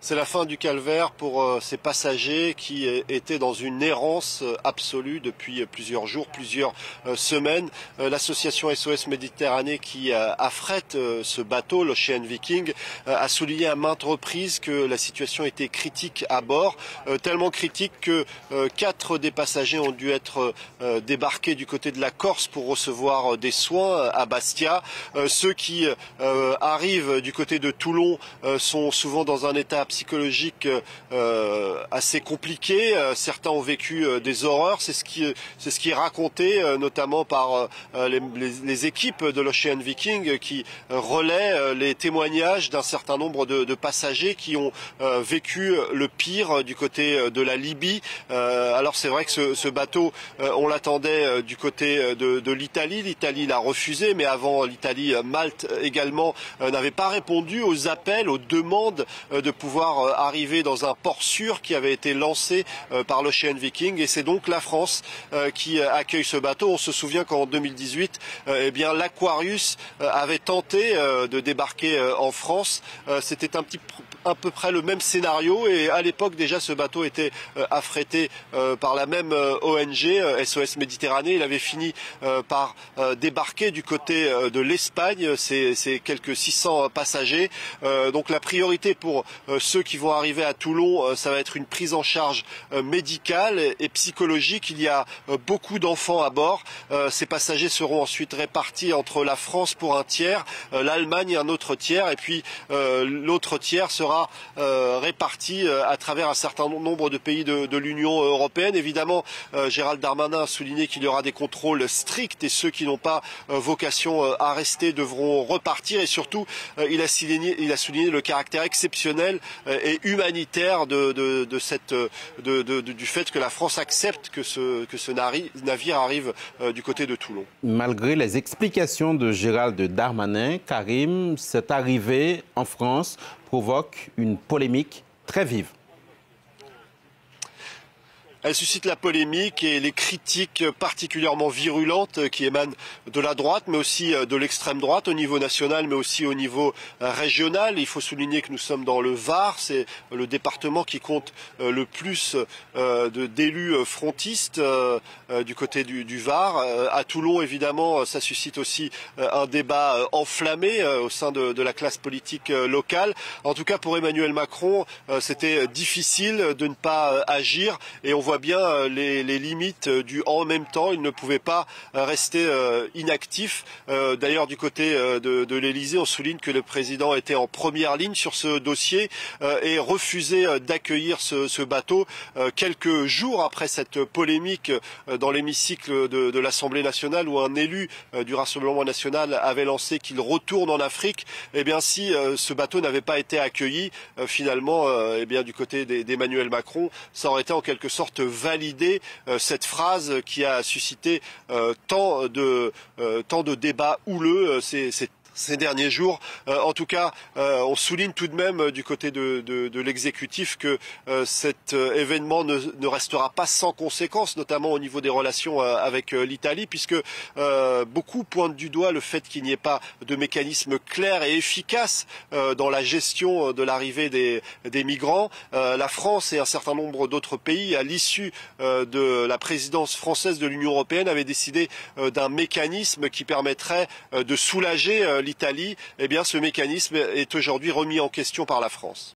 C'est la fin du calvaire pour ces passagers qui étaient dans une errance absolue depuis plusieurs jours, plusieurs semaines. L'association SOS Méditerranée qui affrète ce bateau, l'Ocean Viking, a souligné à maintes reprises que la situation était critique à bord, tellement critique que 4 des passagers ont dû être débarqués du côté de la Corse pour recevoir des soins à Bastia. Ceux qui arrivent du côté de Toulon sont souvent dans un état psychologique assez compliqué. Certains ont vécu des horreurs. C'est ce qui est raconté notamment par les équipes de l'Ocean Viking qui relaient les témoignages d'un certain nombre de passagers qui ont vécu le pire du côté de la Libye. Alors c'est vrai que ce bateau, on l'attendait du côté de l'Italie. L'Italie l'a refusé, mais avant l'Italie, Malte également n'avait pas répondu aux appels, aux demandes de pouvoir arriver dans un port sûr qui avait été lancé par l'Ocean Viking. Et c'est donc la France qui accueille ce bateau. On se souvient qu'en 2018, eh bien, l'Aquarius avait tenté de débarquer en France. C'était à peu près le même scénario et à l'époque déjà ce bateau était affrété par la même ONG SOS Méditerranée. Il avait fini par débarquer du côté de l'Espagne, c'est quelques 600 passagers. Donc la priorité pour ceux qui vont arriver à Toulon, ça va être une prise en charge médicale et psychologique. Il y a beaucoup d'enfants à bord. Ces passagers seront ensuite répartis entre la France pour un tiers, l'Allemagne un autre tiers, et puis l'autre tiers sera réparti à travers un certain nombre de pays de l'Union européenne. Évidemment, Gérald Darmanin a souligné qu'il y aura des contrôles stricts et ceux qui n'ont pas vocation à rester devront repartir. Et surtout, il a souligné le caractère exceptionnel et humanitaire du fait que la France accepte que ce navire arrive du côté de Toulon. Malgré les explications de Gérald Darmanin, Karim, cette arrivée en France provoque une polémique très vive. Elle suscite la polémique et les critiques particulièrement virulentes qui émanent de la droite, mais aussi de l'extrême droite au niveau national, mais aussi au niveau régional. Il faut souligner que nous sommes dans le Var, c'est le département qui compte le plus d'élus frontistes du côté du Var. À Toulon, évidemment, ça suscite aussi un débat enflammé au sein de la classe politique locale. En tout cas, pour Emmanuel Macron, c'était difficile de ne pas agir et on voit bien les limites du en même temps. Il ne pouvait pas rester inactif. D'ailleurs, du côté de l'Élysée, on souligne que le président était en première ligne sur ce dossier et refusait d'accueillir ce bateau quelques jours après cette polémique dans l'hémicycle de l'Assemblée nationale où un élu du Rassemblement national avait lancé qu'il retourne en Afrique. Eh bien, si ce bateau n'avait pas été accueilli, finalement, eh bien, du côté d'Emmanuel Macron, ça aurait été en quelque sorte valider cette phrase qui a suscité tant de débats houleux ces derniers jours. En tout cas, on souligne tout de même du côté de l'exécutif que cet événement ne restera pas sans conséquences, notamment au niveau des relations avec l'Italie, puisque beaucoup pointent du doigt le fait qu'il n'y ait pas de mécanisme clair et efficace dans la gestion de l'arrivée des migrants. La France et un certain nombre d'autres pays, à l'issue de la présidence française de l'Union européenne, avaient décidé d'un mécanisme qui permettrait de soulager l'Italie. Eh bien, ce mécanisme est aujourd'hui remis en question par la France.